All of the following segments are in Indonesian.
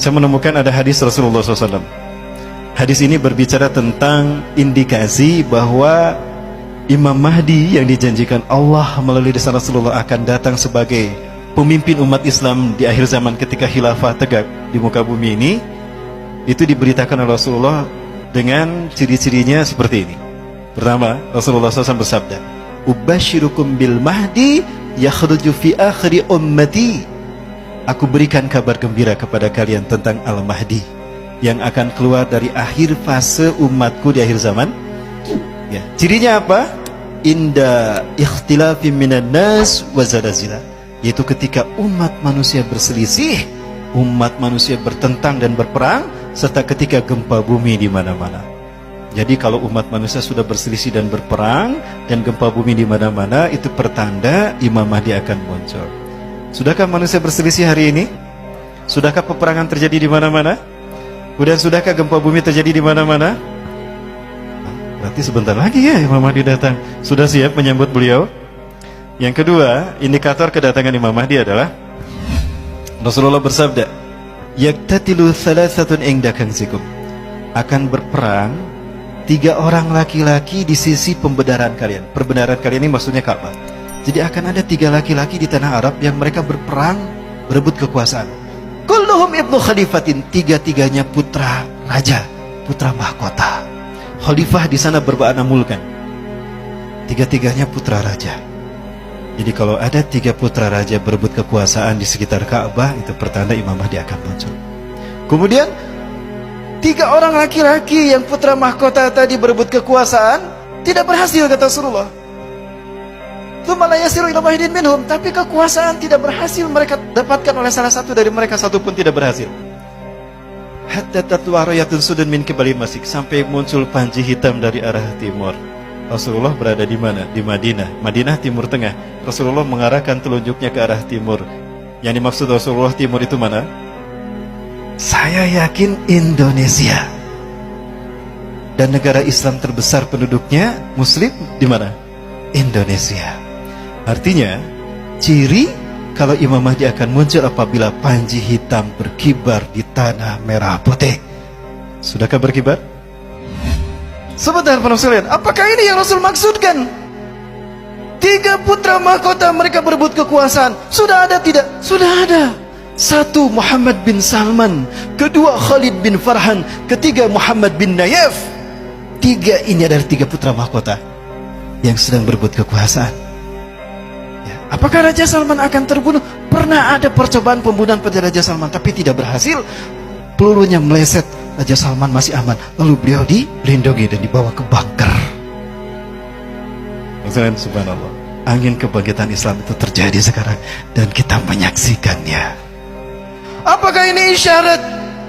Saya menemukan ada hadis Rasulullah SAW. Hadis ini berbicara tentang indikasi bahwa Imam Mahdi yang dijanjikan Allah melalui lisan Rasulullah akan datang sebagai pemimpin umat Islam di akhir zaman ketika khilafah tegak di muka bumi ini. Itu diberitakan oleh Rasulullah dengan ciri-cirinya seperti ini. Pertama, Rasulullah SAW bersabda, "Ubashirukum bil Mahdi yakhruju fi akhiri ummati." Aku berikan kabar gembira kepada kalian tentang Al-Mahdi yang akan keluar dari akhir fase umatku di akhir zaman. Ya, cirinya apa? Inda ikhtilafi minan nas wa zalazila, yaitu ketika umat manusia berselisih, umat manusia bertentang dan berperang, serta ketika gempa bumi di mana-mana. Jadi kalau umat manusia sudah berselisih dan berperang dan gempa bumi di mana-mana, itu pertanda Imam Mahdi akan muncul. Sudahkah manusia berselisih hari ini? Sudahkah peperangan terjadi di mana-mana? Kemudian sudahkah gempa bumi terjadi di mana-mana? Berarti sebentar lagi ya Imam Mahdi datang. Sudah siap menyambut beliau? Yang kedua, indikator kedatangan Imam Mahdi adalah Rasulullah bersabda, "Yaktatilu thalathatun inda kanzikum." Akan berperang 3 orang laki-laki di sisi pembenaran kalian. Pembenaran kalian ini maksudnya Ka'bah. Jadi akan ada 3 laki-laki di tanah Arab yang mereka berperang berebut kekuasaan. Kulluhum ibnu khalifatin, 3-tiganya putra raja, putra mahkota. Khalifah di sana bermakna mulkan. 3-tiganya putra raja. Jadi kalau ada 3 putra raja berebut kekuasaan di sekitar Ka'bah, itu pertanda Imam Mahdi akan muncul. Kemudian 3 orang laki-laki yang putra mahkota tadi berebut kekuasaan tidak berhasil, kata Rasulullah. Minhum, tapi kekuasaan tidak berhasil mereka dapatkan oleh salah satu dari mereka, satu pun tidak berhasil. Hatta tatwa rayatun sudun min qibali masik, sampai muncul panji hitam dari arah timur. Rasulullah berada di mana? Di Madinah. Madinah timur tengah. Rasulullah mengarahkan telunjuknya ke arah timur. Yang dimaksud Rasulullah timur itu mana? Saya yakin Indonesia. Dan negara Islam terbesar penduduknya Muslim di mana? Indonesia. Artinya, ciri kalau Imam Mahdi akan muncul apabila panji hitam berkibar di tanah merah putih. Sudahkah berkibar? Sebentar para sekalian, apakah ini yang Rasul maksudkan? 3 putra mahkota mereka berebut kekuasaan. Sudah ada tidak? Sudah ada. 1 Muhammad bin Salman, kedua Khalid bin Farhan, ketiga Muhammad bin Nayef. 3 ini adalah 3 putra mahkota yang sedang berebut kekuasaan. Apakah Raja Salman akan terbunuh? Pernah ada percobaan pembunuhan pada Raja Salman, tapi tidak berhasil. Pelurunya meleset, Raja Salman masih aman. Lalu beliau dilindungi dan dibawa ke bunker. Subhanallah, angin kebangkitan Islam itu terjadi sekarang dan kita menyaksikannya. Apakah ini isyarat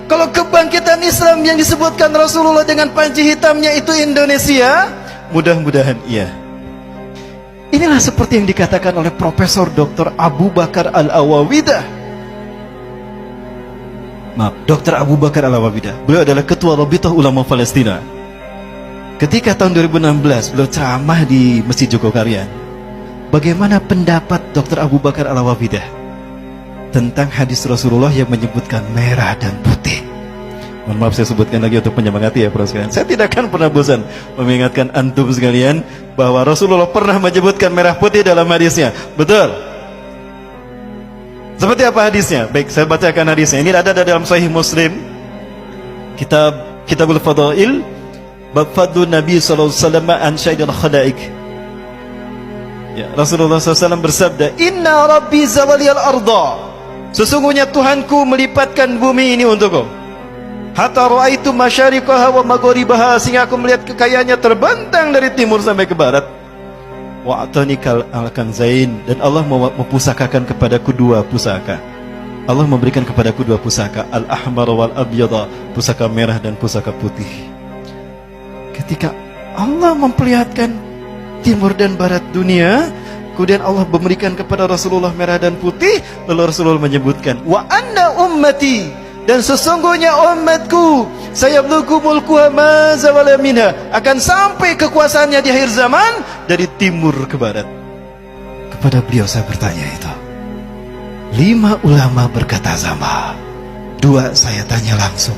kalau kebangkitan Islam yang disebutkan Rasulullah dengan panji hitamnya itu Indonesia? Mudah-mudahan iya. Inilah seperti yang dikatakan oleh Profesor Dr. Abu Bakar Al-Awawidah. Maaf, Dr. Abu Bakar Al-Awawidah. Beliau adalah Ketua Rabithah Ulama Palestina. Ketika tahun 2016 beliau ceramah di Masjid Jogokarian. Bagaimana pendapat Dr. Abu Bakar Al-Awawidah tentang hadis Rasulullah yang menyebutkan merah dan putih? Mohon maaf saya sebutkan lagi untuk menyemangati ya para sekalian. Saya tidak akan pernah bosan mengingatkan antum sekalian bahwa Rasulullah pernah menyebutkan merah putih dalam hadisnya. Betul? Seperti apa hadisnya? Baik, saya bacakan hadisnya. Ini ada dalam Sahih Muslim, Kitabul Fadail, bab fadlu Nabi sallallahu alaihi wasallam an syaidil khalaik. Ya, Rasulullah SAW bersabda, "Inna Rabbi zawaliyal arda." Sesungguhnya Tuhanku melipatkan bumi ini untukku. Hatta ra'aitu masyariqaha wa magharibaha, sehingga aku melihat kekayaannya terbentang dari timur sampai ke barat. Wa atanikal al-kanzain, dan Allah mempusakakan kepadaku 2 pusaka. Allah memberikan kepadaku 2 pusaka, al-ahmar wal abyada, pusaka merah dan pusaka putih. Ketika Allah memperlihatkan timur dan barat dunia, kemudian Allah memberikan kepada Rasulullah merah dan putih, lalu Rasulullah menyebutkan, wa anna ummati, dan sesungguhnya umatku, sayabluku mulkuha ma zawala minha, akan sampai kekuasaannya di akhir zaman dari timur ke barat. Kepada beliau saya bertanya itu. 5 ulama berkata sama. Dua, saya tanya langsung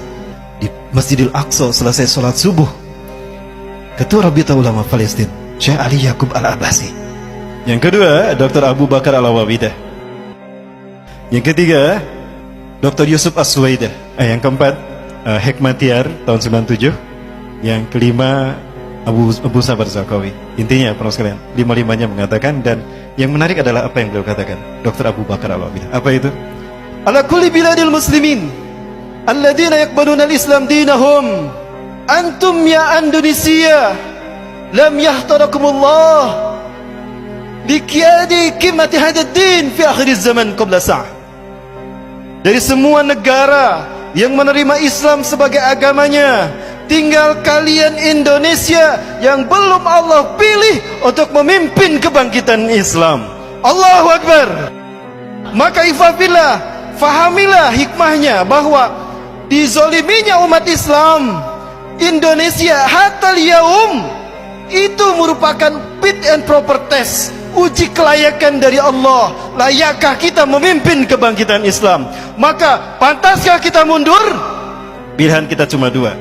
di Masjidil Aqsa selesai sholat subuh, Ketua Rabita Ulama Palestina Syekh Ali Yaqub Al-Abbasi. Yang kedua, Dr. Abu Bakar Al-Awabidah. Yang ketiga, Dr. Yusuf As-Suwaidah. Yang keempat, Hekmatiar tahun 97. Yang kelima, Abu Sabar Zakawi. Intinya para sekalian, lima-limanya mengatakan, dan yang menarik adalah apa yang beliau katakan, Dr. Abu Bakar Al-Awabidah. Apa itu? Ala kulli biladil muslimin alladhina yaqbaluna al-islam dinahum, antum ya Indonesia lam yahtarakumullah liqiyadi qimati hadzal din fi akhir zaman qabla sa'ah. Dari semua negara yang menerima Islam sebagai agamanya, tinggal kalian Indonesia yang belum Allah pilih untuk memimpin kebangkitan Islam. Allahu Akbar. Maka ifafillah, fahamilah hikmahnya bahwa dizoliminya umat Islam Indonesia hatal yaum itu merupakan fit and proper test, uji kelayakan dari Allah. Layakkah kita memimpin kebangkitan Islam? Maka pantaskah kita mundur? Pilihan kita cuma dua,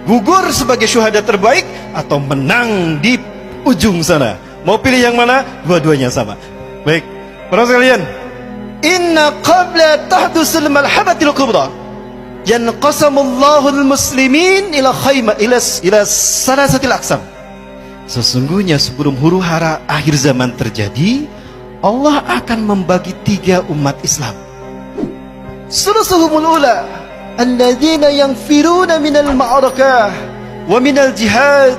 gugur sebagai syuhada terbaik atau menang di ujung sana. Mau pilih yang mana? Dua-duanya sama. Baik, para sekalian, inna qabla tahdusul malhabatil kubra yanqasamullahu al-muslimin ila khayma ila salasatil aqsam. Sesungguhnya sebelum huru hara akhir zaman terjadi, Allah akan membagi tiga umat Islam. Sulusuhumul ula alladzina yanfiruna minal ma'arakah wa minal jihad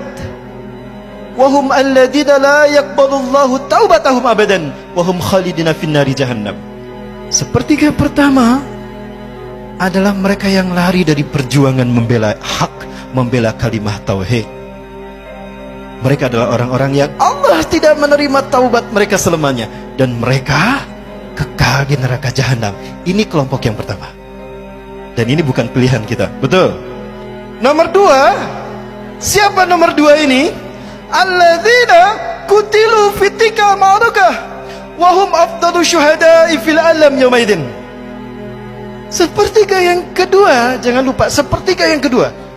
wa hum alladzina la yaqbalullahu taubatahum abadan wa hum khalidina finnari jahannam. Sepertiga pertama adalah mereka yang lari dari perjuangan membela hak, membela kalimah tauhid. Mereka adalah orang-orang yang Allah tidak menerima taubat mereka selamanya, dan mereka kekal di neraka jahanam. Ini kelompok yang pertama, dan ini bukan pilihan kita, betul. Nomor dua, siapa nomor dua ini? Alladzina kutilu fitika ma'arakah wa hum afdalu syuhada'i fil alam yaumaidin. Sepertiga yang kedua, jangan lupa, sepertiga yang kedua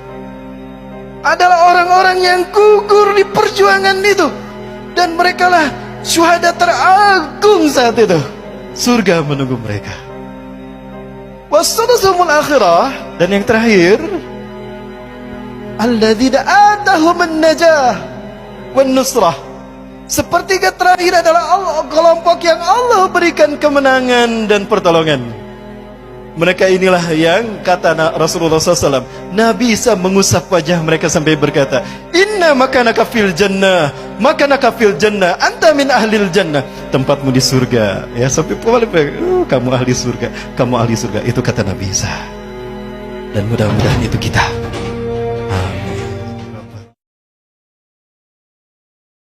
adalah orang-orang yang gugur di perjuangan itu, dan mereka lah syuhada teragung saat itu. Surga menunggu mereka. Wassadasumul akhirah, dan yang terakhir, alladzina atahumun najah wan nusrah. Sepertiga terakhir adalah kelompok yang Allah berikan kemenangan dan pertolongan. Mereka inilah yang kata Rasulullah SAW, Nabi Isa mengusap wajah mereka sampai berkata, inna makanaka fil jannah, makanaka fil jannah, anta min ahlil jannah. Tempatmu di surga. Ya, sampai kamu ahli surga, kamu ahli surga. Itu kata Nabi Isa. Dan mudah-mudahan itu kita.